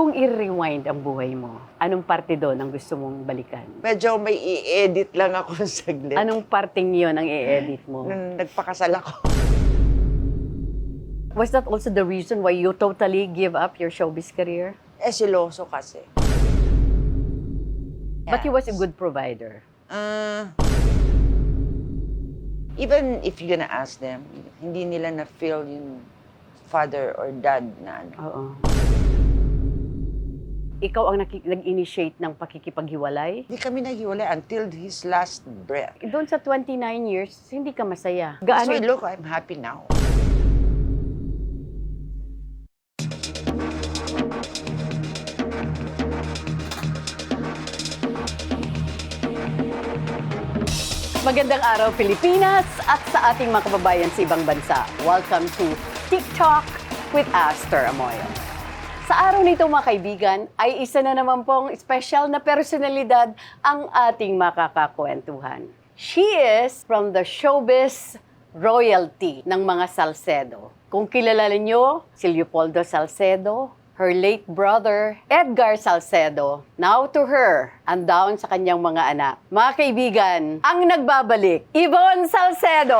Kung i-rewind ang buhay mo, anong parte doon ang gusto mong balikan? Medyo may i-edit lang ako saglit. Anong parting yun ang i-edit mo? Nung nagpakasal ako. Was that also the reason why you totally give up your showbiz career? Siloso kasi. But he was a good provider. Even if you're gonna ask them, hindi nila na-feel yung father or dad na ano. Oo. Ikaw ang nag-initiate ng pakikipaghiwalay? Hindi kami naghiwalay until his last breath. Doon sa 29 years, hindi ka masaya. So look, I'm happy now. Magandang araw, Pilipinas, at sa ating mga kababayan sa ibang bansa. Welcome to TikTok with Aster Amoyo. Sa araw nito, mga kaibigan, ay isa na naman pong special na personalidad ang ating makakakwentuhan. She is from the showbiz royalty ng mga Salcedo. Kung kilala niyo, si Leopoldo Salcedo, her late brother, Edgar Salcedo. Now to her, and down sa kanyang mga anak. Mga kaibigan, ang nagbabalik, Yvonne Salcedo!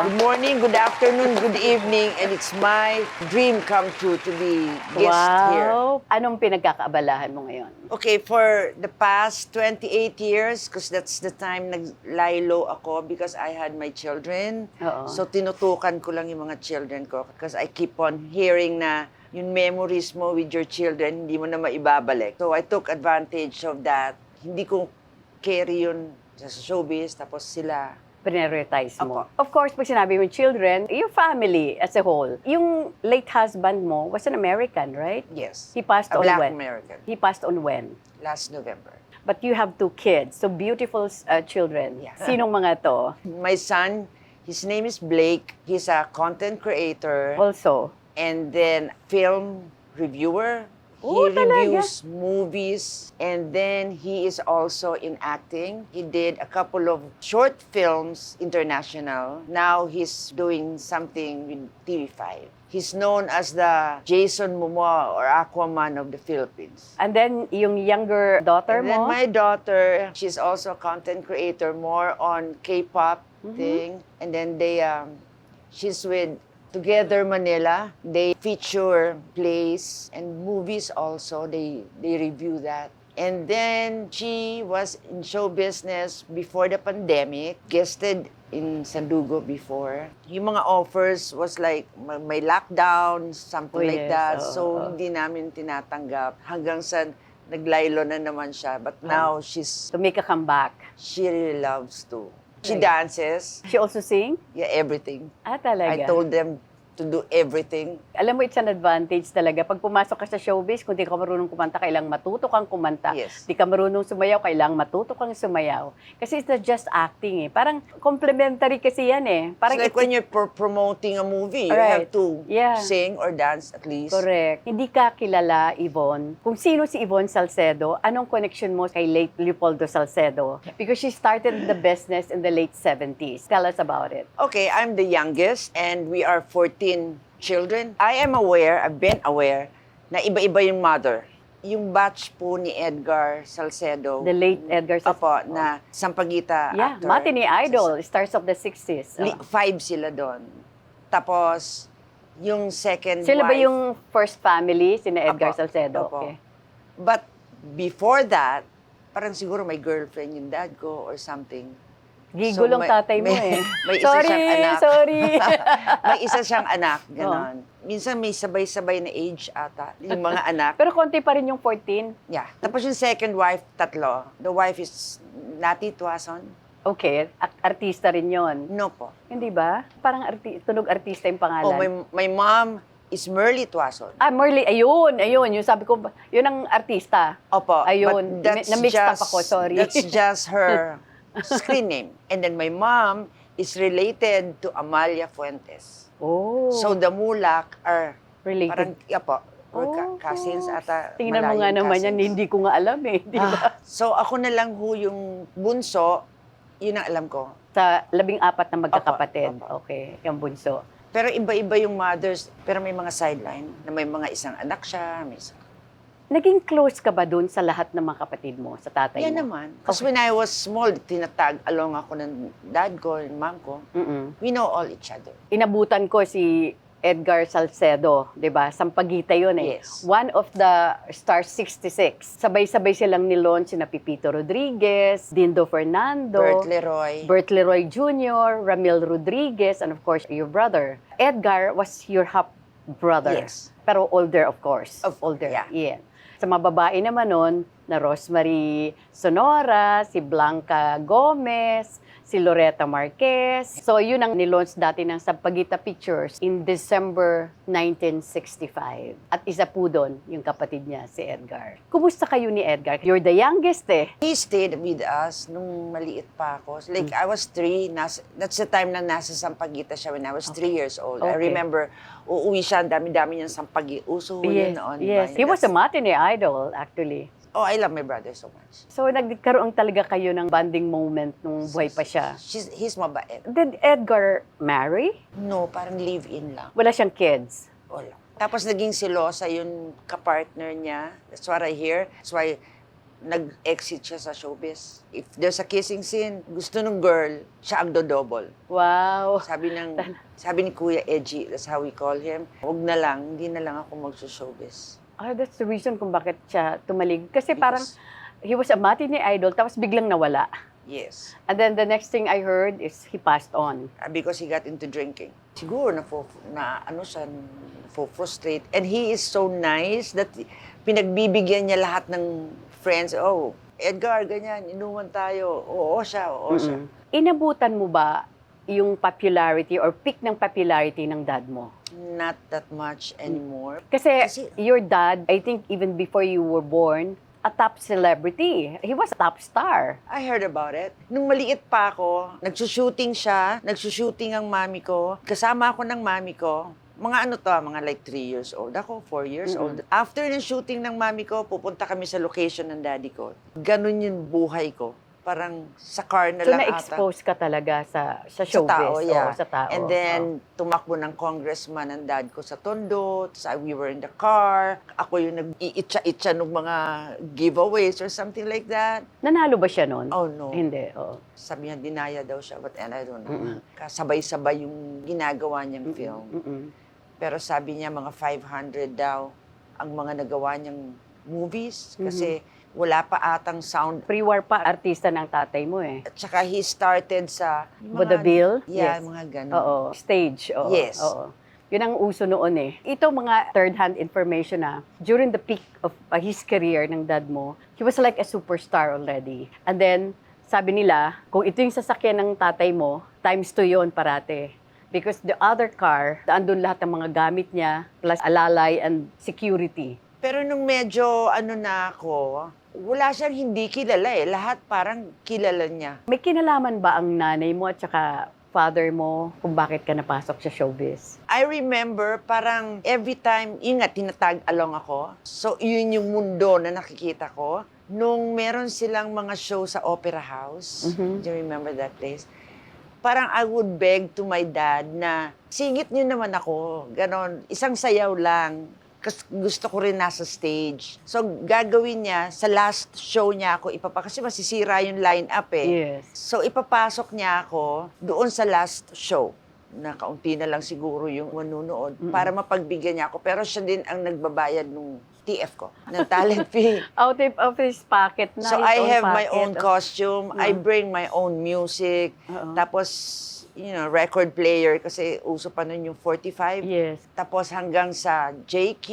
Good morning, good afternoon, good evening, and it's my dream come true to be guest here. Wow! Anong pinagkakaabalahan mo ngayon? Okay, for the past 28 years, because that's the time nag-lie-low ako because I had my children. Oo. So tinutukan ko lang yung mga children ko because I keep on hearing na yung memories mo with your children, hindi mo na maibabalik. So I took advantage of that. Hindi ko carry yun sa showbiz, tapos sila. Prioritize mo. Opo. Of course, pag sinabi mo children, your family as a whole. Yung late husband mo was an American, right? Yes. He passed A on Black when? American. He passed on when? Last November. But you have 2 kids, so beautiful children. Yeah. Sinong mga to? My son, his name is Blake. He's a content creator. Also, And then film reviewer. Oh, He talaga? reviews movies, and then he is also in acting. He did a couple of short films, international. Now he's doing something with TV5. He's known as the Jason Momoa or Aquaman of the Philippines. and then yung younger daughter And then mo? my daughter, she's also a content creator, more on K-pop thing. And then she's with Together Manila. They feature plays and movies also. They review that. And then she was in show business before the pandemic, guested in Sandugo before. Yung mga offers was like may lockdown, something Oh, like yes. that. Oo, So oo. hindi namin tinatanggap hanggang sa naglaylo na naman siya. But now To make a comeback. she really loves to. She Right. dances, She also sing? yeah, everything. Talaga? I told them to do everything. Alam mo, it's an advantage talaga. Pag pumasok ka sa showbiz, kung di ka marunong kumanta, kailangang matuto kang kumanta. Yes. Di ka marunong sumayaw, kailangang matuto kang sumayaw. Kasi it's not just acting eh. Parang complementary kasi yan eh. Parang It's like when you're promoting a movie, you Right. have to Yeah. sing or dance at least. Correct. Hindi ka kilala, Yvonne. Kung sino si Yvonne Salcedo, anong connection mo kay late Leopoldo Salcedo? Because she started the business in the late 70s. Tell us about it. Okay, I'm the youngest and we are 14 children. I am aware, I've been aware, na iba-iba yung mother. Yung batch po ni Edgar Salcedo. The late Edgar Salcedo. Opo, na Sampaguita Yeah, actor. matinee idol, stars of the 60s. 5 sila doon. Tapos, yung second Sila ba wife- yung first family, sina Edgar Apo, Salcedo? apo. Okay. But before that, parang siguro may girlfriend yung dad ko or something. Gigulong may- tatay mo may- eh. may isa sorry, siyang anak. sorry. May isa siyang anak, ganon. Minsan may sabay-sabay na age ata, yung mga anak. Pero konti pa rin yung 14. Yeah. Tapos yung second wife, 3. The wife is Nati Tuason. Okay, artista rin yon. No po. Hindi ba? Parang tunog artista yung pangalan. Oh, my mom is Merly Tuason. Merly, ayun. Yung sabi ko, yun ang artista. Opo. Ayun, but that's na-mixed up just- ako, sorry. That's just her screen name. And then my mom is related to Amalia Fuentes. Oh, So the Mulak are related. parang, po, or Oh, cousins ata. Tingnan mo nga malayong naman yan, cousins. hindi ko nga alam eh. Di ba? So ako na lang ho yung bunso, yun ang alam ko. Sa 14 na magkakapatid. Opo. Okay, yung bunso. Pero iba-iba yung mothers, pero may mga sideline na may mga isang anak siya, may isang... Naging close ka ba dun sa lahat ng mga kapatid mo, sa tatay Yan mo? naman. Kasi when I was small, tinatag along ako ng dad ko and mom ko. Mm-mm. We know all each other. Inabutan ko si Edgar Salcedo, 'di ba? Sampaguita 'yun eh. Yes. One of the Star 66. Sabay-sabay silang nilaunch na Pipito Rodriguez, Dindo Fernando, Bert Leroy Leroy. Jr., Ramil Rodriguez, and of course, your brother. Edgar was your half brother. Yes. Pero older, of course. Older, yeah. Sa mga babae naman nun, na Rosemary Sonora, si Blanca Gomez, si Loretta Marquez. So, yun ang nilaunch dati ng Sampaguita Pictures in December 1965. At isa po doon, yung kapatid niya, si Edgar. Kumusta kayo ni Edgar? You're the youngest eh. He stayed with us nung maliit pa ako. Like, I was 3. That's the time na nasa Sampaguita siya when I was 3 years old. I Okay. remember, uuwi siya, ang dami-dami niyang Sampaguita. Uso ho yun noon. Yes. diba? He was a That's- matinee idol, actually. Oh, I love my brother so much. So, nagkaroon talaga kayo ng bonding moment nung buhay pa siya. He's mabait. Did Edgar marry? No, parang live-in lang. Wala siyang kids? Wala. Tapos naging silosa yung kapartner niya. That's what I hear. That's why nag-exit siya sa showbiz. If there's a kissing scene, gusto ng girl, siya ang dodouble. Wow. Sabi ni Kuya Edgy, that's how we call him, huwag na lang, hindi na lang ako magso-showbiz. That's the reason kung bakit siya tumalig. Kasi parang Because- he was a matinee idol, tapos biglang nawala. Yes. And then the next thing I heard is he passed on. Because he got into drinking. Siguro frustrate. And he is so nice that pinagbibigyan niya lahat ng friends. Oh, Edgar, ganyan, inuman tayo. Oo siya. Mm-mm. Inabutan mo ba yung popularity or peak ng popularity ng dad mo? Not that much anymore. Kasi your dad, I think even before you were born, a top celebrity. He was a top star. I heard about it. Nung maliit pa ako, nagsushooting siya, nagsushooting ang mami ko. Kasama ako ng mami ko. Mga like 3 years old. Ako, 4 years old. After ng shooting ng mami ko, pupunta kami sa location ng daddy ko. Ganun yung buhay ko. Parang sa car na So lang ata. na-expose ka talaga sa Sa showbiz. tao, yeah. Oo, sa tao. And then, tumakbo ng congressman ang dad ko sa Tondo. We were in the car. Ako yung nag-iitsa-itsa ng mga giveaways or something like that. Nanalo ba siya noon? Oh, no. Hindi, oo. Sabi niya, dinaya daw siya. But I don't know. Kasabay-sabay yung ginagawa niyang film. Pero sabi niya, mga 500 daw ang mga nagawa niyang movies. Kasi wala pa atang sound. Pre-war pa, artista ng tatay mo eh. At saka he started sa... Vaudeville? Yeah, Yes. mga ganun. Oo, stage. Oo, Yes. Oo. Yun ang uso noon eh. Ito mga third-hand information na during the peak of his career ng dad mo, he was like a superstar already. And then, sabi nila, kung ito yung sasakyan ng tatay mo, times 2 yun parate. Because the other car, andun lahat ng mga gamit niya, plus alalay and security. Pero nung medyo na ako, wala siyang hindi kilala eh. Lahat parang kilala niya. May kinalaman ba ang nanay mo at saka father mo kung bakit ka napasok sa showbiz? I remember parang every time, yun nga, tinatag along ako. So yun yung mundo na nakikita ko. Nung meron silang mga show sa Opera House, do you remember that place? Parang I would beg to my dad na, singit niyo naman ako, ganon, isang sayaw lang. Kasi gusto ko rin nasa stage. So, gagawin niya, sa last show niya ako, kasi masisira yung line-up eh. Yes. So, ipapasok niya ako doon sa last show. Na kaunti na lang siguro yung manunood para mapagbigyan niya ako. Pero siya din ang nagbabayad nung TF ko, ng talent fee. Out of his pocket na. So, his I own have my pocket. own costume. I bring my own music. Tapos, record player kasi uso pa nun yung 45. Yes. Tapos hanggang sa JQ,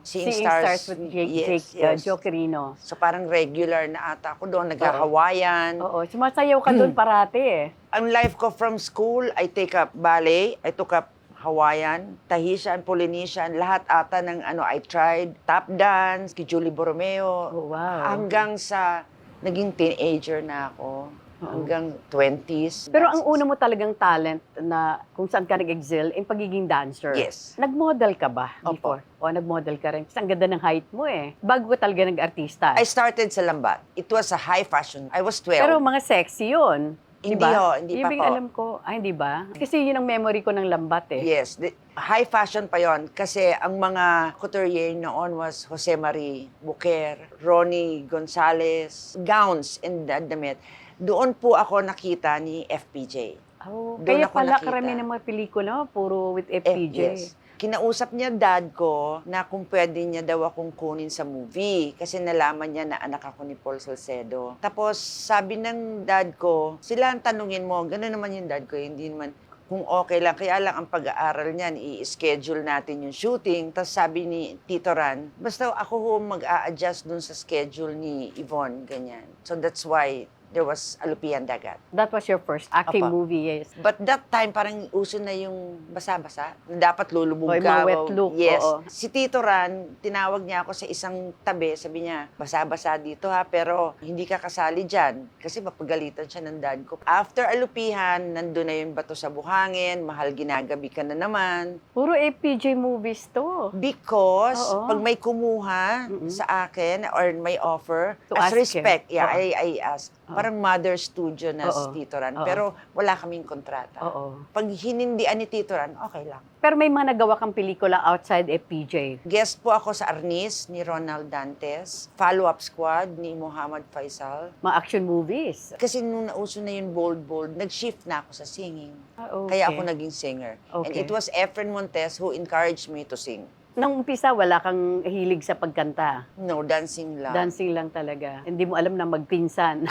Seeing Stars. with Yes, yes. Joe Quirino. So parang regular na ata ako doon, nag-Hawaiian. Oo, sumasayaw ka doon parati eh. Ang life ko from school, I take up ballet, I took up Hawaiian, Tahitian, Polynesian, lahat ata ng I tried. Tap dance, kay Julie Borromeo. Oh, wow. Hanggang sa naging teenager na ako. Hanggang 20s. Pero ang una mo talagang talent na kung saan ka nag-excel, yung pagiging dancer. Yes. Nag-model ka ba Opo. before? O nag-model ka rin. Kasi ang ganda ng height mo eh. Bago ka talaga nag-artista. I started sa Lambat. It was a high fashion. I was 12. Pero mga sexy yun. Hindi ba? ho, hindi pa Yung po. alam ko, hindi ba? Kasi yun ang memory ko ng lambat eh. Yes, high fashion pa yon kasi ang mga couturier noon was Jose Marie Buquer, Ronnie Gonzalez, gowns and damit. Doon po ako nakita ni FPJ. Oh, Doon kaya ako pala nakita. karami ng mga pelikula, puro with FPJ. Yes. Kinausap niya dad ko na kung pwede niya daw akong kunin sa movie kasi nalaman niya na anak ako ni Paul Salcedo. Tapos sabi ng dad ko, sila ang tanungin mo, gano'n naman yung dad ko, hindi naman kung okay lang. Kaya lang ang pag-aaral niyan, i-schedule natin yung shooting. Tapos sabi ni Tito Ran, basta ako ho mag-a-adjust dun sa schedule ni Yvonne, ganyan. So that's why there was Alupian Dagat. That was your first acting Apa. movie, yes. But that time, parang uso na yung basa-basa. Na dapat lulubog O, yung ka. mga wet look, Yes. oo. Si Tito Ran, tinawag niya ako sa isang tabi. Sabi niya, basa-basa dito ha, pero hindi ka kasali dyan. Kasi mapagalitan siya ng dad ko. After Alupihan, nandun na yung Bato sa Buhangin, Mahal Ginagabi Ka na naman. Puro FPJ movies to. Because Oo. pag may kumuha sa akin or may offer, To as ask respect, him. yeah, Oo. I ask. Parang mother studio na si Oo. Tito Ran. Oo. Pero wala kaming kontrata. Oo. Pag hinindian ni Tito Ran, okay lang. Pero may mga nagawa kang pelikula outside FPJ. Guest po ako sa Arnis ni Ronald Dantes. Follow-up squad ni Muhammad Faisal. Mga action movies. Kasi nung nauso na yung bold, nag-shift na ako sa singing. Okay. Kaya ako naging singer. And Okay. it was Efren Montes who encouraged me to sing. Nung umpisa, wala kang hilig sa pagkanta. No, dancing lang. Dancing lang talaga. Hindi mo alam na magpinsan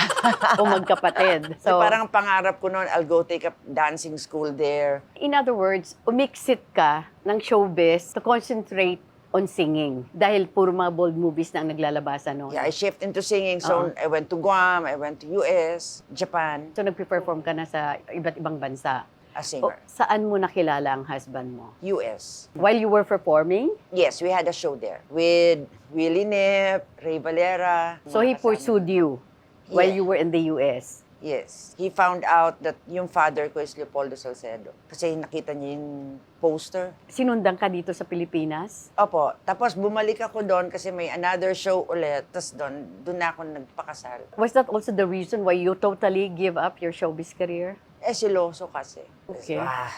o magkapatid. So, parang ang pangarap ko noon, I'll go take a dancing school there. In other words, umiksit ka ng showbiz to concentrate on singing. Dahil puro mga bold movies na ang naglalabasan noon. Yeah, I shift into singing. So, I went to Guam, I went to US, Japan, So nagpe-perform ka na sa iba't ibang bansa. as O, singer. saan mo nakilala ang husband mo? US. While you were performing, Yes, we had a show there with Willie Nip, Ray Valera. so he mga kasama. pursued you while Yeah. you were in the US. Yes. He found out that yung father ko is Leopoldo Salcedo. Kasi nakita niya yung poster. Sinundan ka dito sa Pilipinas? Opo. Tapos bumalik ako doon kasi may another show ulit. Tapos doon na ako nagpakasal. Was that also the reason why you totally give up your showbiz career? Siloso kasi. Okay. Ah,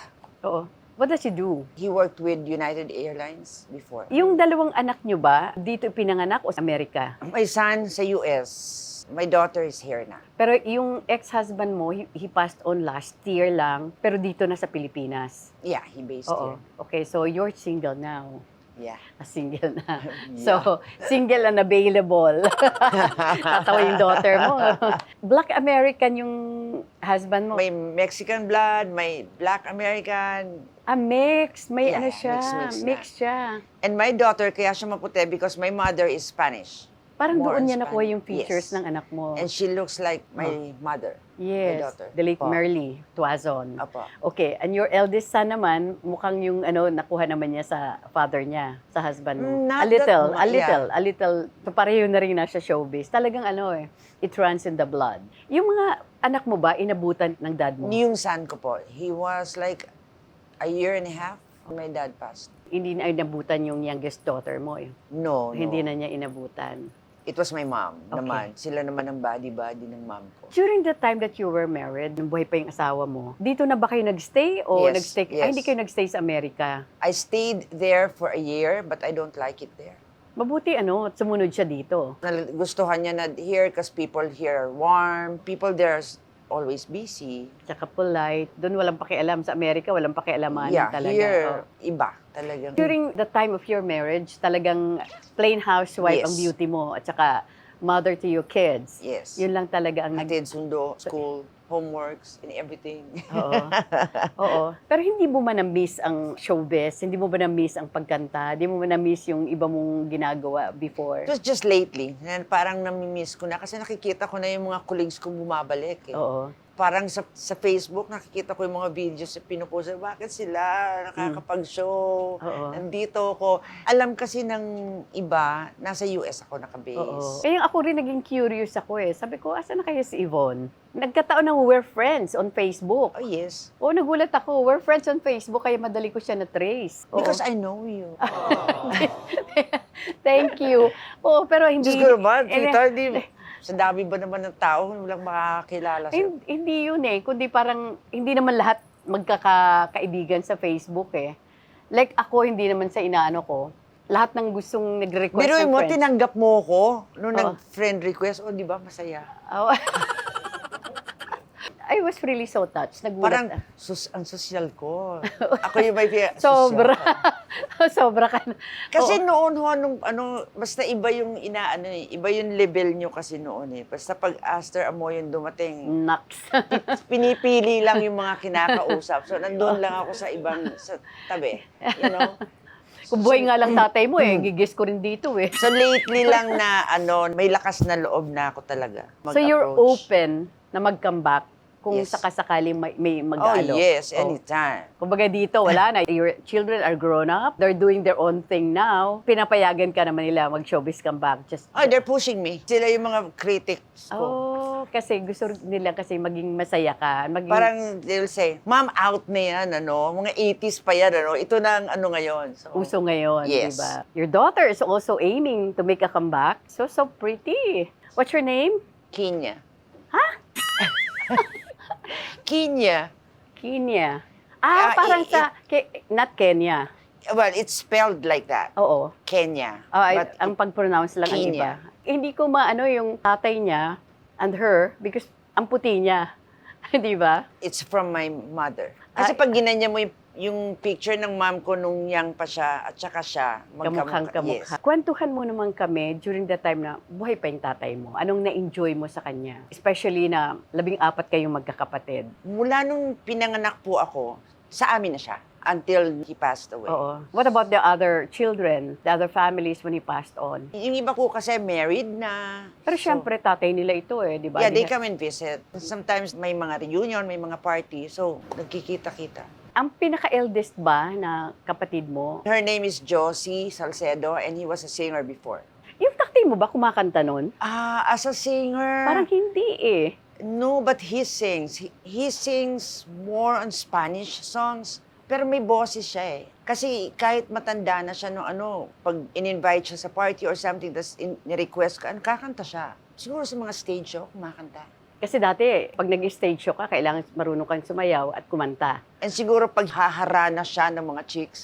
Oo. What does he do? he worked with United Airlines before. Yung dalawang anak nyo ba, dito pinanganak o sa Amerika? My son sa US. My daughter is here na. Pero yung ex-husband mo, he passed on last year lang, pero dito na sa Pilipinas. Yeah, he based Oo. here. Okay, so you're single now. Yeah. Single na. So, single and available. Tatawa yung daughter mo. Black American yung husband mo. May Mexican blood, may Black American. Mixed. May Yeah, ano siya. mixed na. Mixed siya. And my daughter, kaya siya maputi because my mother is Spanish. Parang More doon on niya nakuha Spanish. yung features Yes. ng anak mo. And she looks like my mother. My Yes. daughter. The late Opo. Merly Tuazon. Apo. Okay, and your eldest son naman, mukhang yung nakuha naman niya sa father niya, sa husband mo. Not a little, that much, a little. So pareho na rin nasa showbiz. Talagang it runs in the blood. Yung mga anak mo ba, inabutan ng dad mo? Yung son ko po, he was like a year and a half when my dad passed. Hindi na inabutan yung youngest daughter mo. No, no. Hindi na niya inabutan. It was my mom Okay. naman. Sila naman ang body-body ng mom ko. During the time that you were married, nung buhay pa yung asawa mo, dito na ba kayo nagstay? O Yes, nagstay? yes. Ay, hindi kayo nagstay sa Amerika. I stayed there for a year, but I don't like it there. Mabuti sumunod siya dito. Gustuhan niya na here because people here are warm. People there are always busy. Tsaka polite. Doon walang pakialam. Sa Amerika, walang pakialamanan Yeah, talaga. here, Oh. iba talagang. During the time of your marriage, talagang plain housewife Yes. ang beauty mo. At saka mother to your kids. Yes. Yun lang talaga ang Hatid, sundo, school, homeworks, and everything. Oo. Oo. Pero hindi mo ba na-miss ang showbiz? Hindi mo ba na-miss ang pagkanta? Hindi mo ba na-miss yung iba mong ginagawa before? It was just lately, na parang namimiss ko na kasi nakikita ko na yung mga colleagues ko bumabalik. Eh. Oo. Parang sa Facebook, nakikita ko yung mga videos na pinupost. Bakit sila nakakapag-show? Oo. Nandito ako. Alam kasi ng iba, nasa US ako nakabase. Oo. Kaya ako rin naging curious ako eh. Sabi ko, asa na kaya si Yvonne? Nagkataon na we're friends on Facebook. Oh, yes. Oo, nagulat ako. We're friends on Facebook, kaya madali ko siya na-trace. Oo. Because I know you. Thank you. Oo, pero hindi... Diyos ko naman, Eh, tita, di... Sa dami ba naman ng tao, walang makakakilala sa'yo. Hindi yun eh, kundi parang hindi naman lahat magkakaibigan sa Facebook eh. Like ako, hindi naman sa inaano ko. Lahat ng gustong nag-request Biruin ng mo, friends. tinanggap mo ko nung Oo. nag-friend request. O, di ba, masaya. Oh. I was really so touched. Parang, Nagulat. ang sosyal ko. Ako yung may Sobra. sosyal. Sobra ka na. Kasi Oo. noon ho, basta iba yung inaano eh. Iba yung level nyo kasi noon eh. Basta pag Aster Amoy yung dumating, Naks. pinipili lang yung mga kinakausap. So, nandun lang ako sa tabi. You know? Kung buhay nga lang tatay mo eh, gigis ko rin dito eh. So, lately lang na, may lakas na loob na ako talaga. So you're mag-approach. open na mag-come back kung Yes. sakasakali may Oh, mag-alo. yes, Oh. anytime. Kumbaga dito, wala na. Your children are grown up. They're doing their own thing now. Pinapayagan ka naman nila mag-showbiz come back. Just, Oh, they're pushing me. Sila yung mga critics ko. oh, kasi gusto nila kasi maging masaya ka. Maging, Parang they'll say, Ma'am, out na yan, mga 80s pa yan, Ito na ang ngayon. So, uso ngayon, Yes. di ba? Your daughter is also aiming to make a comeback. So pretty. What's your name? Kenya. Kenya. Kenya. Ah, Parang not Kenya. Well, it's spelled like that. Oo. Kenya. Ay, But ang pag-pronounce lang ang iba. Kenya. Hindi ko maano yung tatay niya and her because ang puti niya. Di ba? it's from my mother. Kasi Ay. pag ginanya mo yung picture ng mom ko nung young pa siya at saka siya, Kamukhang kamukha. Yes. Kwentuhan mo naman kami during the time na buhay pa yung tatay mo. Anong na-enjoy mo sa kanya? Especially na 14 kayong magkakapatid. Mula nung pinanganak po ako, sa amin na siya until he passed away. Oo. What about the other children, the other families when he passed on? Yung iba ko kasi married na. Pero So, syempre, tatay nila ito eh, di ba? yeah, they come and visit. Sometimes may mga reunion, may mga party. So, nagkikita-kita. Ang pinaka-eldest ba na kapatid mo, Her name is Josie Salcedo and he was a singer before. yung tatay mo ba kumakanta nun? As a singer, Parang hindi eh. no, but he sings. He sings more on Spanish songs. Pero may boses siya eh. Kasi kahit matanda na siya pag in-invite siya sa party or something, tas ni-request ka, kakanta siya. Siguro sa mga stage show, kumakanta. Kasi dati, pag nag-stage show ka, kailangan marunong kang sumayaw at kumanta. And siguro pag haharana siya ng mga chicks,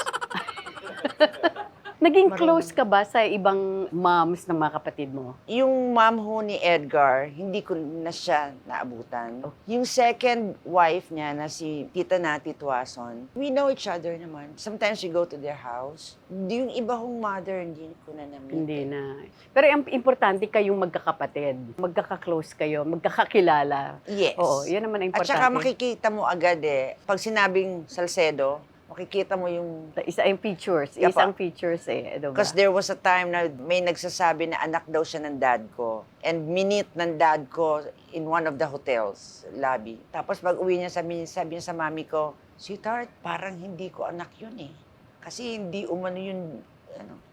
Naging Marunong. close ka ba sa ibang moms ng mga kapatid mo? yung mom ho ni Edgar, hindi ko na siya naabutan. Yung second wife niya na si Tita Nati Tuason, we know each other naman. Sometimes we go to their house. Yung iba hong mother, hindi ko na na-meet. Hindi na. Pero ang importante kayong magkakapatid. Magkaka-close kayo, magkakakilala. Yes. Oo, yan naman ang At importante. saka makikita mo agad pag sinabing Salcedo, makikita mo yung... Isa yung features. Yeah, Isang features eh. Diba? Because there was a time na may nagsasabi na anak daw siya ng dad ko. And minute ng dad ko in one of the hotels lobby. Tapos pag uwi niya, sabi niya sa mami ko, Sweetheart, parang hindi ko anak yun eh. Kasi hindi umano yun,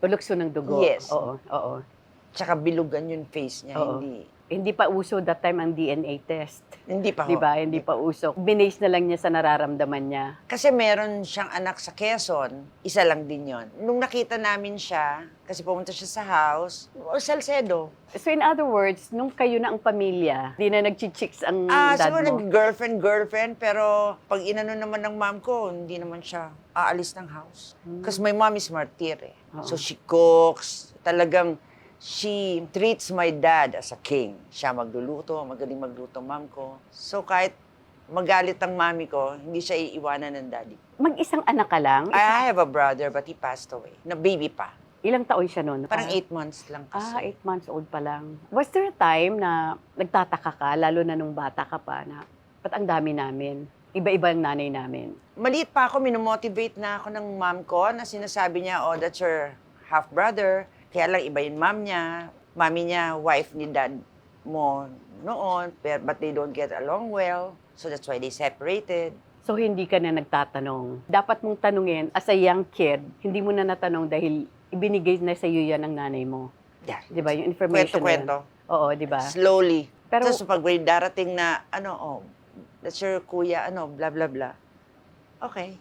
Ulokso ng dugo. Yes. Oo, oo. tsaka bilugan yung face niya. Oo. Hindi pa uso that time ang DNA test. Hindi pa ho. Di ba? Hindi pa uso. Binase na lang niya sa nararamdaman niya. Kasi meron siyang anak sa Quezon, isa lang din yon. Nung nakita namin siya, kasi pumunta siya sa house, Salcedo. So in other words, nung kayo na ang pamilya, di na nag-chicks ang dad siguro mo. girlfriend, pero pag inano naman ng mom ko, hindi naman siya aalis ng house. Because my mom is martir eh. Oo. So she cooks, talagang she treats my dad as a king. Siya magluluto, magaling magluto mom ko. So kahit magalit ang mami ko, hindi siya iiwanan ng daddy. Mag-isang anak ka lang? I have a brother but he passed away. Na baby pa. Ilang taon siya noon? Parang 8 months lang kasi. 8 months old pa lang. Was there a time na nagtataka ka, lalo na nung bata ka pa, na ba't ang dami namin? Iba-iba ang nanay namin. Maliit pa ako, minomotivate na ako ng mom ko na sinasabi niya, oh, that's your half-brother. Kaya lang iba yung mom niya. Mami niya, wife ni dad mo noon, but they don't get along well. So that's why they separated. So hindi ka na nagtatanong. Dapat mong tanungin, as a young kid, hindi mo na natanong dahil ibinigay na sa iyo yan ng nanay mo. Yeah. Di ba? Yung information Kwento-kwento. na yan. Oo, di ba? Slowly. Pero- Tapos pag may darating na, that's your kuya, blah, blah, blah. Okay.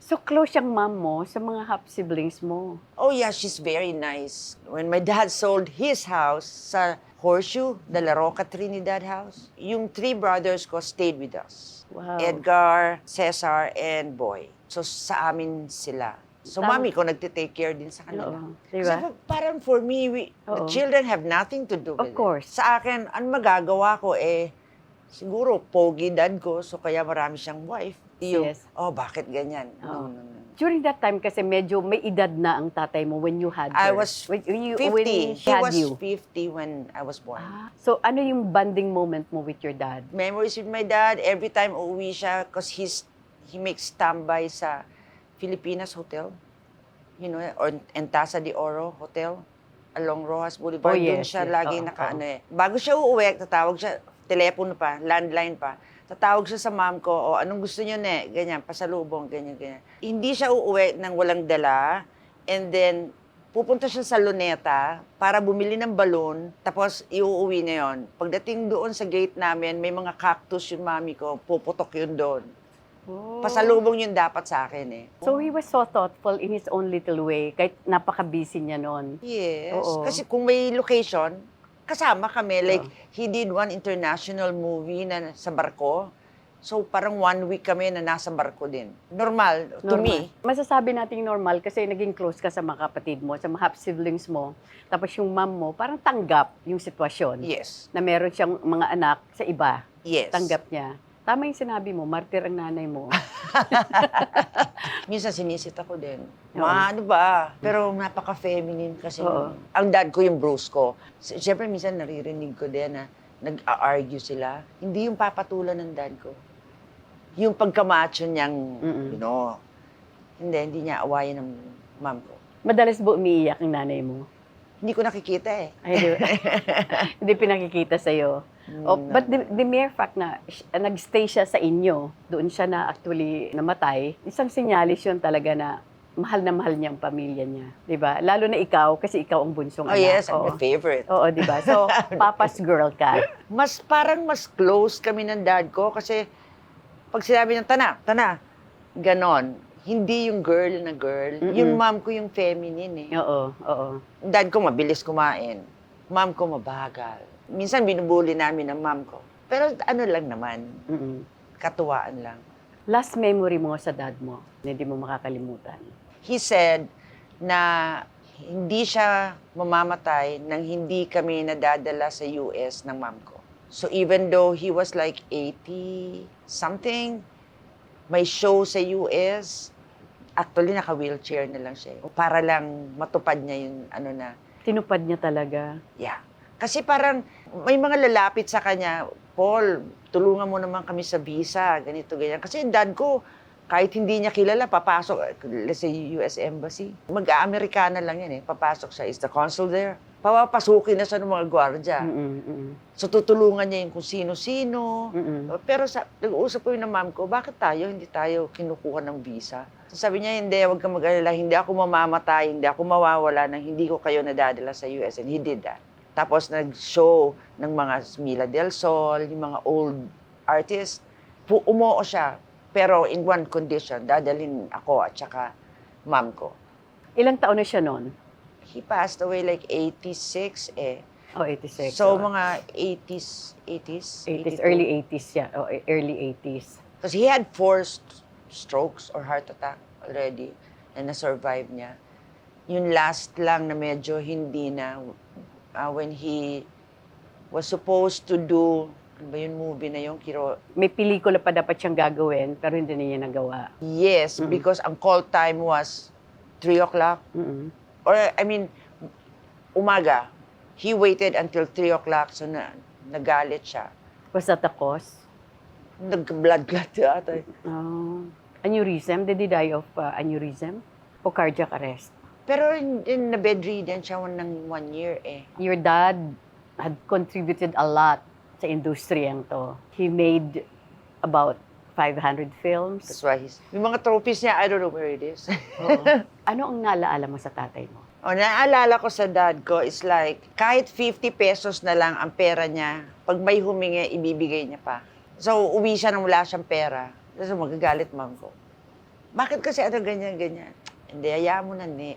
So close yung mom mo sa mga half-siblings mo. Oh yeah, she's very nice. When my dad sold his house sa Horseshoe, the La Roca Trinidad house, yung 3 brothers ko stayed with us. Wow. Edgar, Cesar, and Boy. So sa amin sila. So mami ko nagtitake care din sa kanila. Oo. Kasi Diba? parang for me, the Oo. children have nothing to do Of with it. course. Sa akin, ang magagawa ko siguro pogi dad ko, so kaya marami siyang wife. Yung, Yes. bakit ganyan? Oo. No. During that time kasi medyo may edad na ang tatay mo when you had I her. was when 50. she He had was you. 50 when I was born. So ano yung bonding moment mo with your dad? Memories with my dad, every time uuwi siya, because he makes standby sa Filipinas Hotel. You know, or Entasa de Oro Hotel along Rojas Boulevard. Oh, Doon yes, siya yes. lagi Oo, nakaano Bago siya uuwi, tatawag siya, telepono pa, landline pa. Tatawag siya sa mom ko, anong gusto niyo ganyan, pasalubong, ganyan. Hindi siya uuwi nang walang dala, and then pupunta siya sa Luneta para bumili ng balon, tapos iuuwi na yon. Pagdating doon sa gate namin, may mga cactus yung mami ko, puputok yun doon. Oh. Pasalubong yun dapat sa akin So he was so thoughtful in his own little way, kahit napaka-busy niya noon. Yes. Oo. Kasi kung may location, kasama kami. Like, he did one international movie na sa barko. So, parang 1 week kami na nasa barko din. Normal, to me. Masasabi nating normal kasi naging close ka sa mga kapatid mo, sa mga half-siblings mo. Tapos yung mom mo, parang tanggap yung sitwasyon. Yes. Na meron siyang mga anak sa iba. Yes. Tanggap niya. Tama yung sinabi mo, martir ang nanay mo. Minsan sinisit ako din. Oo. Ano ba? Pero napaka-feminine kasi. Oo. Ang dad ko yung Bruce ko. Siyempre, minsan naririnig ko din na nag-argue sila. Hindi yung papatulan ng dad ko. Yung pagkamacho niyang, hindi niya awayan ng mom ko. Madalas ba umiiyak ang nanay mo? Hindi ko nakikita Ay, hindi pinakikita sa'yo. But the mere fact na nag-stay siya sa inyo, doon siya na actually namatay, isang sinyalis yun talaga na mahal niya ang pamilya niya. Diba? Lalo na ikaw, kasi ikaw ang bunsong anak. Yes, I'm my favorite. Oo, diba? So, papa's girl ka. Parang mas close kami ng dad ko kasi pag sinabi ng tana, ganon. Hindi yung girl na girl. Yung mom ko yung feminine Oo. Dad ko mabilis kumain. Mom ko mabagal. Minsan binubuli namin ang mom ko. Pero ano lang naman, katuwaan lang. Last memory mo sa dad mo, na hindi mo makakalimutan. He said na hindi siya mamamatay nang hindi kami nadadala sa US ng mom ko. So even though he was like 80-something, may show sa US, actually naka-wheelchair na lang siya. Para lang matupad niya yung Tinupad niya talaga. Yeah. Kasi parang may mga lalapit sa kanya, Paul, tulungan mo naman kami sa visa, ganito, ganyan. Kasi yung dad ko, kahit hindi niya kilala, papasok, let's say, US Embassy. Mag-Amerikana lang yan papasok siya. Is the consul there? Papapasukin na siya ng mga gwardya. So tutulungan niya yung kung sino-sino. Pero nag-uusap ko yun ng mom ko, bakit hindi tayo kinukuha ng visa? So sabi niya, hindi, huwag kang mag-alala, hindi ako mamamatay, hindi ako mawawala nang hindi ko kayo nadadala sa US. And he did that. Tapos nag-show ng mga Mila Del Sol, yung mga old artists. Umuo siya, pero in one condition, dadalhin ako at saka mom ko. Ilang taon na siya noon? He passed away like 86 Oh, 86. So mga 80s, 80s, 82. early 80s siya. Oh, early 80s. Because he had 4 strokes or heart attack already and na-survive niya. Yung last lang na medyo hindi na, when he was supposed to do, ano ba yung movie na yung May pelikula pa dapat siyang gagawin, pero hindi niya nagawa. Yes, because ang call time was 3 o'clock. Or, umaga. He waited until 3 o'clock, so nagalit siya. Was that the cause? Nag-blood clot ata. Oh. Aneurysm? Did he die of aneurysm? O cardiac arrest? Pero na-bedridden siya ng 1 year Your dad had contributed a lot sa industriyang to. He made about 500 films. That's why yung mga trophies niya, I don't know where it is. Oo. Ano ang naalaala mo sa tatay mo? Naalala ko sa dad ko is like, kahit 50 pesos na lang ang pera niya, pag may humingi, ibibigay niya pa. So, uwi siya nang wala siyang pera. Tapos magagalit mom ko. bakit kasi ano ganyan? Hindi, hayaan mo na, ni.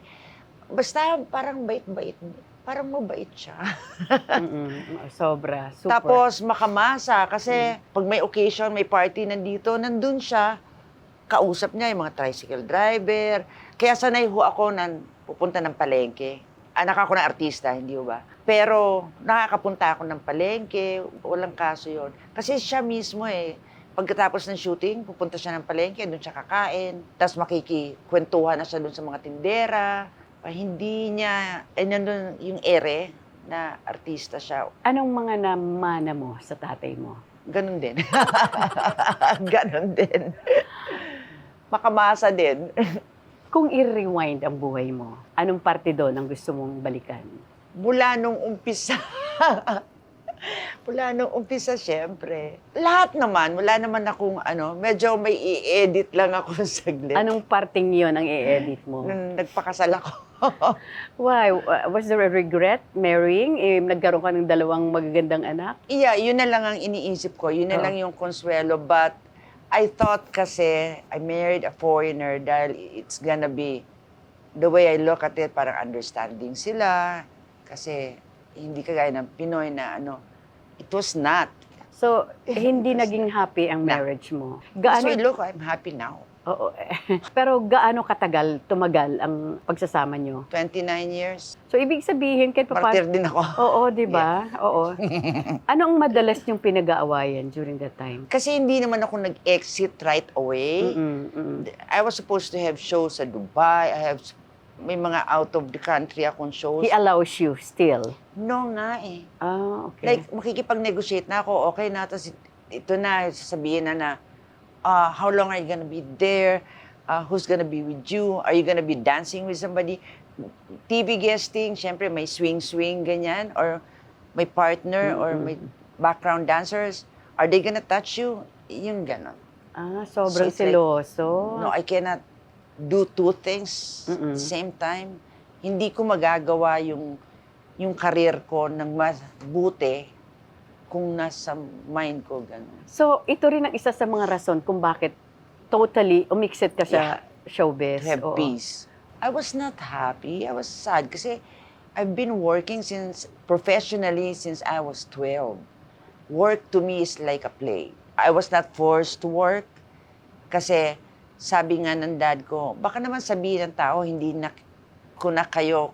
Basta parang bait-bait. Parang mabait siya. Sobra, super. Tapos makamasa kasi pag may occasion, may party nandito, nandun siya. Kausap niya yung mga tricycle driver. Kaya sanay ho ako na pupunta ng palengke. Anak ako na artista, hindi ho ba? Pero nakakapunta ako ng palengke, walang kaso yon. Kasi siya mismo pagkatapos ng shooting, pupunta siya ng palengke, doon siya kakain. Tapos makikikwentuhan na siya doon sa mga tindera. Hindi niya, nandun yung ere na artista siya. Anong mga namana mo sa tatay mo? Ganon din. Ganon din. Makamasa din. Kung i-rewind ang buhay mo, anong parte doon ang gusto mong balikan? Mula nung umpisa. Mula nung umpisa, syempre. Lahat naman, wala naman akong medyo may i-edit lang ako saglit. Anong parting yon ang i-edit mo? Nung nagpakasal ako. Why? Was there a regret marrying? Nagkaroon ka ng dalawang magagandang anak? Yeah, yun na lang ang iniisip ko. Yun na lang yung consuelo. But I thought kasi I married a foreigner dahil it's gonna be, the way I look at it, parang understanding sila. Kasi hindi kagaya ng Pinoy na it was not. So, hindi naging happy ang marriage mo? So look, I'm happy now. Oo. Pero gaano tumagal ang pagsasama nyo? 29 years. So, ibig sabihin, kahit Martir din ako. Oo, di ba? Oo. Ano ang madalas yung pinag-aawayan during that time? Kasi hindi naman ako nag-exit right away. I was supposed to have shows sa Dubai. May mga out of the country akong shows. He allows you still? No nga eh. Ah, okay. Like, makikipag-negotiate na ako, okay na, tapos ito na, sasabihin na how long are you gonna be there? Who's gonna be with you? Are you gonna be dancing with somebody? TV guesting, syempre may swing-swing, ganyan. Or may partner, or may background dancers. Are they gonna touch you? Yung ganon. Sobrang So it's like, seloso. No, I cannot do two things at the same time. Hindi ko magagawa yung career ko ng mas buti kung nasa mind ko gano'n. So, ito rin ang isa sa mga rason kung bakit totally umiksit ka sa showbiz. To have Oo. peace. I was not happy. I was sad kasi I've been working professionally since I was 12. Work to me is like a play. I was not forced to work kasi sabi nga ng dad ko, baka naman sabihin ng tao, hindi na ko na kayo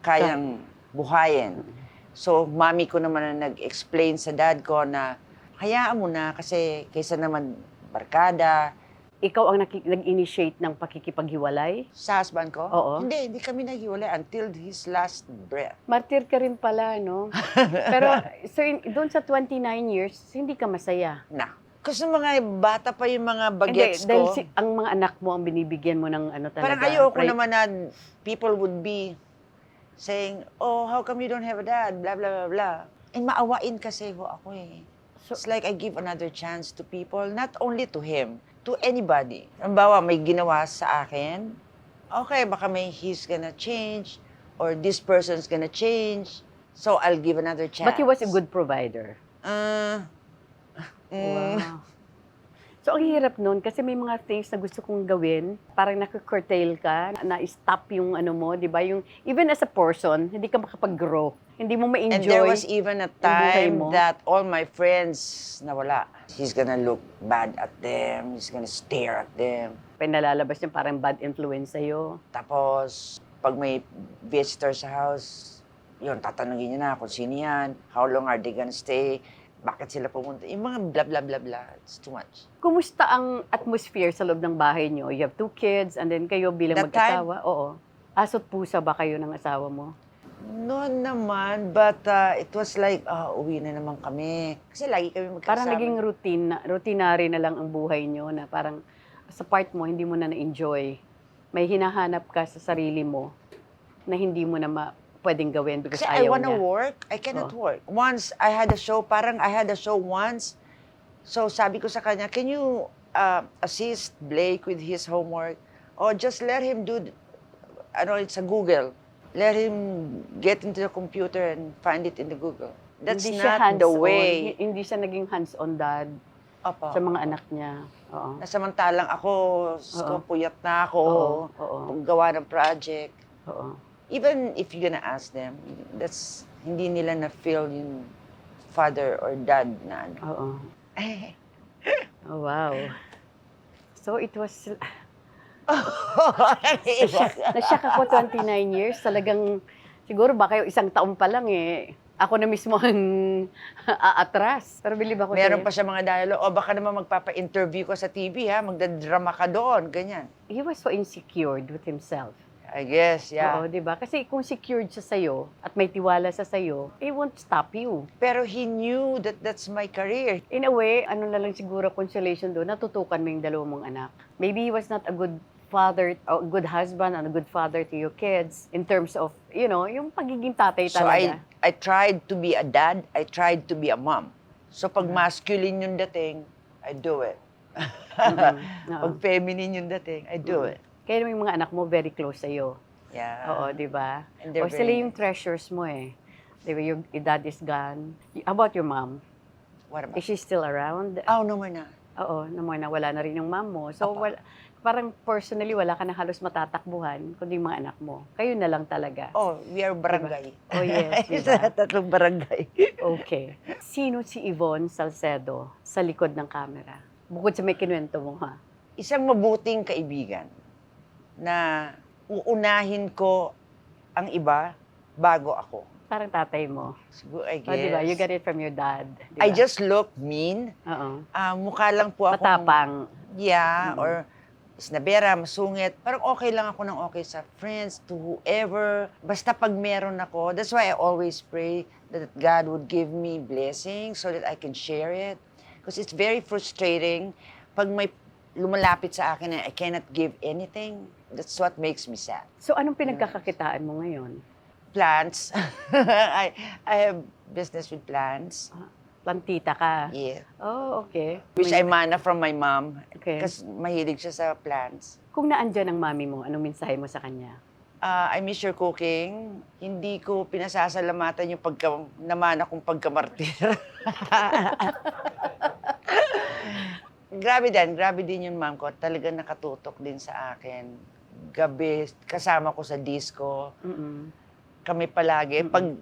kayang buhayin. So, mami ko naman na nag-explain sa dad ko na hayaan mo na kasi kaysa naman barkada. Ikaw ang nag-initiate ng pakikipaghiwalay? Sa husband ko? Oo. Hindi kami naghiwalay until his last breath. Martir ka rin pala, no? Pero, so, doon sa 29 years, hindi ka masaya? Na. Kasi mga bata pa yung mga bagets Hindi, dahil ko. ang mga anak mo ang binibigyan mo ng talaga. Parang ayoko naman na people would be saying, oh, how come you don't have a dad? Blah, blah, blah, blah. And maawain kasi ako eh. So, it's like I give another chance to people, not only to him, to anybody. Halimbawa, may ginawa sa akin, okay, baka he's gonna change, or this person's gonna change, so I'll give another chance. But he was a good provider. Wow. So, ang hirap nun kasi may mga things na gusto kong gawin. Parang naka-curtail ka, na-stop yung mo, di ba? Yung, even as a person, hindi ka makapag-grow. Hindi mo ma-enjoy. And there was even a buhay time mo. that all my friends nawala. He's gonna look bad at them. He's gonna stare at them. Pinalalabas yung parang bad influence sa'yo. Tapos, pag may visitor sa house, yun, tatanungin niya na kung sino yan, how long are they gonna stay, bakit sila pumunta, yung mga blah, blah, blah, blah. It's too much. Kumusta ang atmosphere sa loob ng bahay niyo? You have 2 kids and then kayo bilang That mag-asawa? Oo. Aso't pusa ba kayo ng asawa mo? Noon naman, but it was like, uwi na naman kami. Kasi lagi kami magkasama. Parang naging routinary na lang ang buhay niyo na parang sa part mo, hindi mo na na-enjoy. May hinahanap ka sa sarili mo na hindi mo na pwedeng gawin because Kasi ayaw I wanna niya. work, I cannot work. Once, I had a show once. So sabi ko sa kanya, can you assist Blake with his homework? Or just let him do, it's a Google. Let him get into the computer and find it in the Google. That's Hindi siya not the hands-on. way. Hindi siya naging hands-on dad. Opo. sa mga anak niya. Oo. Nasamantalang ako, Oo. puyat na ako, Oo. paggawa ng project. Oo. Even if you're gonna ask them, hindi nila na-feel yung father or dad na ano. Oo. Oh, wow. So it was, nasyak ako 29 years. Talagang, siguro baka yung isang taon pa lang eh. Ako na mismo ang aatras. Pero believe ako Meron sa'yo. pa siya mga dialogue, o baka naman magpapa-interview ko sa TV ha, magdadrama ka doon, ganyan. He was so insecure with himself. I guess, yeah. Oo, di ba? Kasi kung secured siya sa'yo at may tiwala sa sa'yo, he won't stop you. Pero he knew that that's my career. In a way, ano na lang siguro consolation doon, natutukan mo yung dalawa mong anak. Maybe he was not a good father, a good husband, and a good father to your kids in terms of, you know, yung pagiging tatay So talaga. I tried to be a dad, I tried to be a mom. So pag masculine yung dating, I do it. Oo. Pag feminine yung dating, I do it. Kaya yung mga anak mo very close sa'yo. Yeah. Oo, di ba? And they're O sila very yung nice. treasures mo eh. Di ba, your dad is gone. How about your mom? What about? Is she still around? Oh, no, we're not. Oo, wala na rin yung mom mo. So, Apa. parang personally, wala ka na halos matatakbuhan, kundi yung mga anak mo. Kayo na lang talaga. Oh, we are barangay. Oh, yes, Isa diba? tatlong barangay. Okay. Sino si Yvonne Salcedo sa likod ng camera? Bukod sa may kinuwento mo, ha? Isang mabuting kaibigan na uunahin ko ang iba bago ako. Parang tatay mo. Siguro, I O, guess. diba? You get it from your dad. Diba? I just look mean. Oo. Mukha lang po ako. Matapang. Yeah, or snabera, masungit. Parang okay lang ako ng okay sa friends, to whoever. Basta pag meron ako, that's why I always pray that God would give me blessings so that I can share it. Because it's very frustrating pag may lumalapit sa akin na I cannot give anything. That's what makes me sad. So, anong pinagkakakitaan mo ngayon? Plants. I have business with plants. Plantita ka? Yeah. Oh, okay. Which I mana from my mom. Okay. Kasi mahilig siya sa plants. Kung naandyan ang mami mo, anong mensahe mo sa kanya? I miss your cooking. Hindi ko pinasasalamatan yung namana kong pagkamartir. Grabe din yung mom ko. Talagang nakatutok din sa akin. Gabi, kasama ko sa disco. Mm-mm. Kami palagi. Pag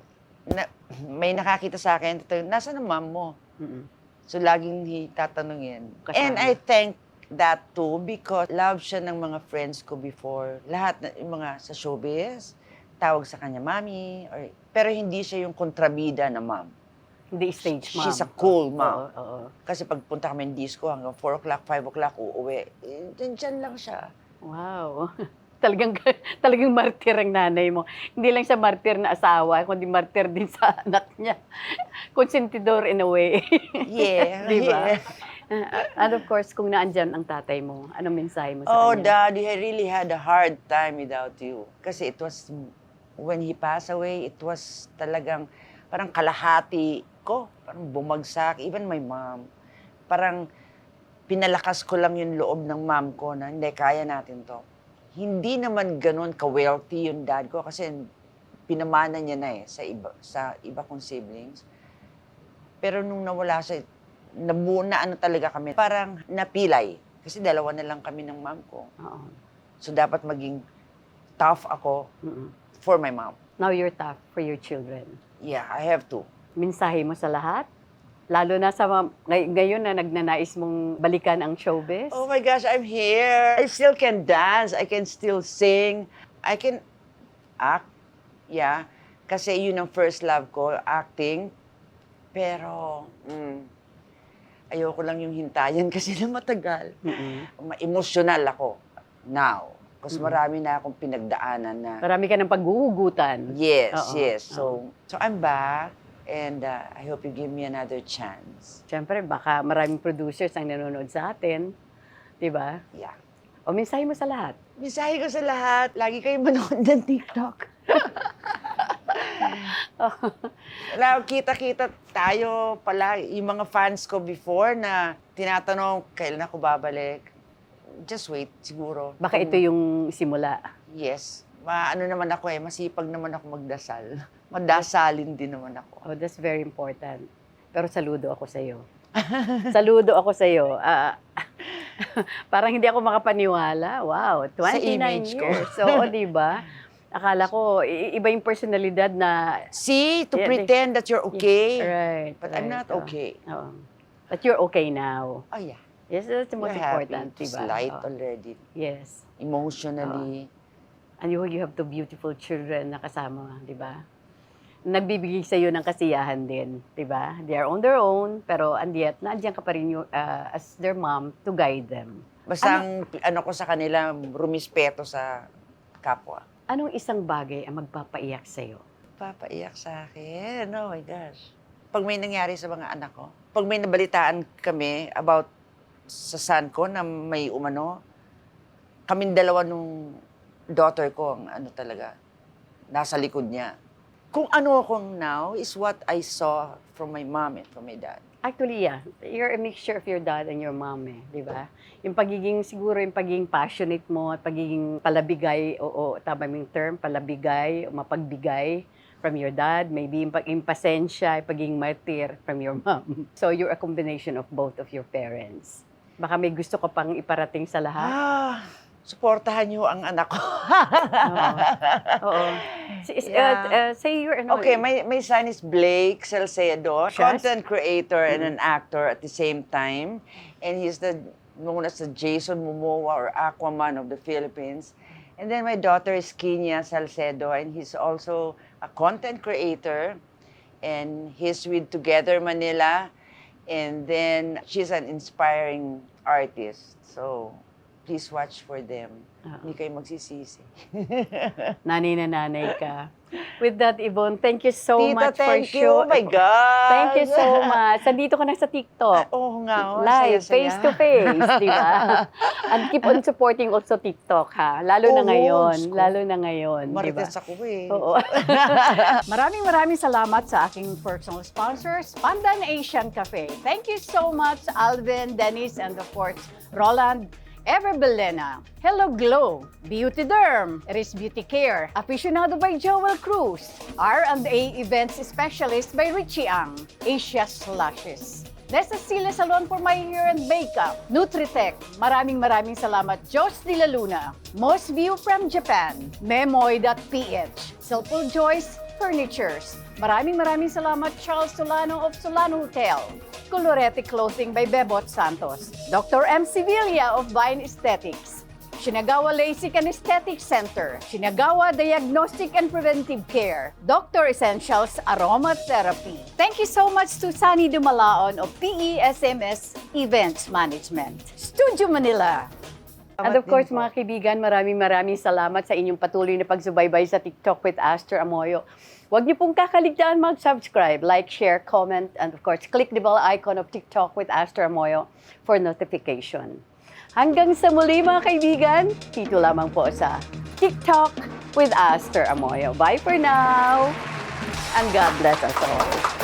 may nakakita sa akin, nasaan ang mom mo? Mm-mm. So, laging tatanungin. Kasama. And I thank that too because love siya ng mga friends ko before. Lahat yung mga sa showbiz, tawag sa kanya mami. Pero hindi siya yung kontrabida na mom. Hindi stage mom. She's a cool mom. Oo. Kasi pag punta kami ng disco hanggang 4 o'clock, 5 o'clock, uuwi. Diyan lang siya. Wow. Talagang martir ang nanay mo. Hindi lang siya martir na asawa, kundi martir din sa anak niya. Konsentidor in a way. Yeah. Di ba? Yeah. And of course, kung naandyan ang tatay mo, anong mensahe mo sa Oh, kanya? Daddy, I really had a hard time without you. Kasi it was, when he passed away, it was talagang parang kalahati ko. Parang bumagsak. Even my mom. Parang pinalakas ko lang yung loob ng mom ko na hindi, kaya natin to. Hindi naman ganun ka-wealthy yung dad ko kasi pinamana niya na sa iba kong siblings. Pero nung nawala siya, ano talaga kami, parang napilay. Kasi dalawa na lang kami ng mom ko. Oo. So dapat maging tough ako Mm-mm. for my mom. Now you're tough for your children. Yeah, I have to. Mensahe mo sa lahat? Lalo na sa ngayon na nagnanais mong balikan ang showbiz? Oh my gosh, I'm here. I still can dance. I can still sing. I can act. Yeah. Kasi yun ang first love ko, acting. Pero, ayoko lang yung hintayan kasi na matagal. Mm-mm. Ma-emotional ako now. Kasi marami na akong pinagdaanan na. Marami ka ng paghuhugutan. Yes, Oo, yes. oo. So I'm back. And I hope you give me another chance. Siyempre, baka maraming producers ang nanonood sa atin. Di ba? Yeah. O mensahe mo sa lahat. Mensahe ko sa lahat, lagi kayo manood ng TikTok. Kita-kita tayo pala, yung mga fans ko before na tinatanong kailan ako babalik. Just wait, siguro. Baka ito yung simula. Yes. Naman ako masipag naman ako magdasal. Madasalin din naman ako. Oh, that's very important. Pero saludo ako sa iyo. Saludo ako sa'yo. Parang hindi ako makapaniwala. Wow, 29 image ko. years. Oo, di ba? Akala ko, iba yung personalidad na... See, to Yeah, pretend that you're okay. Right. But I'm right. not okay. Oo. But you're okay now. Oh, yeah. Yes, that's the most You're important, happy. di It's ba? light Oo. already. Yes. Emotionally. And you have two beautiful children na kasama, di ba? Nagbibigay sa iyo ng kasiyahan din, di ba? They are on their own, pero and yet, nandiyan ka pa rin as their mom to guide them. Basta ano ko sa kanila, rumispeto sa kapwa. Anong isang bagay ang magpapaiyak sa iyo? Papaiyak sa akin. Oh my gosh. Pag may nangyari sa mga anak ko, pag may nabalitaan kami about sa son ko na may umano, kaming dalawa nung daughter ko ang ano talaga, nasa likod niya. Kung ano akong now is what I saw from my mom and from my dad. Actually, yeah. You're a mixture of your dad and your mom, di ba? Yung pagiging, siguro yung pagiging passionate mo at pagiging palabigay, oo, tama yung term, palabigay, o mapagbigay from your dad. Maybe yung pasensya, yung pagiging martir from your mom. So, you're a combination of both of your parents. Baka may gusto ka pang iparating sa lahat? Suportahan niyo ang anak ko. Oo. Yeah. Say you're ano. Okay, my son is Blake Salcedo, Yes. content creator and an actor at the same time. And he's known as the Jason Momoa or Aquaman of the Philippines. And then my daughter is Kenya Salcedo, and he's also a content creator. And he's with Together Manila. And then she's an inspiring artist. So please watch for them. Hindi kayo magsisisi. Nanay na nanay ka. With that, Yvonne, thank you so Tita, much for thank you. Oh my God. Thank you so much. Sandito ka na sa TikTok. Oo nga. Oh, Live, saya-saya. face to face, di ba? And keep on supporting also TikTok, ha? Lalo na Oo, ngayon. Diyos ko. Lalo na ngayon, di ba? Marites ako eh. Oo. Maraming salamat sa aking personal sponsors, Pandan Asian Cafe. Thank you so much, Alvin, Dennis, and of course, Roland, Everbelena, Hello Glow, Beauty Derm, Eris Beauty Care, Aficionado by Joel Cruz, R&A Events Specialist by Richie Ang, Asia Slashes, Nesta Sila Salon for My Hair and Makeup, Nutritech, maraming salamat, Jos de la Luna, Most View from Japan, Memoy.ph, Silpul Joyce Furnitures, maraming salamat, Charles Solano of Solano Hotel, Colorete Clothing by Bebot Santos, Dr. M. Sevilla of Vine Aesthetics, Shinagawa LASIK and Aesthetic Center, Shinagawa Diagnostic and Preventive Care, Dr. Essentials Aromatherapy. Thank you so much to Sunny Dumalaon of PESMS Events Management, Studio Manila. And of course, mga kaibigan, maraming salamat sa inyong patuloy na pagsubaybay sa TikTok with Aster Amoyo. Huwag niyo pong kakaligtaan mag-subscribe, like, share, comment, and of course, click the bell icon of TikTok with Aster Amoyo for notification. Hanggang sa muli mga kaibigan, dito lamang po sa TikTok with Aster Amoyo. Bye for now, and God bless us all.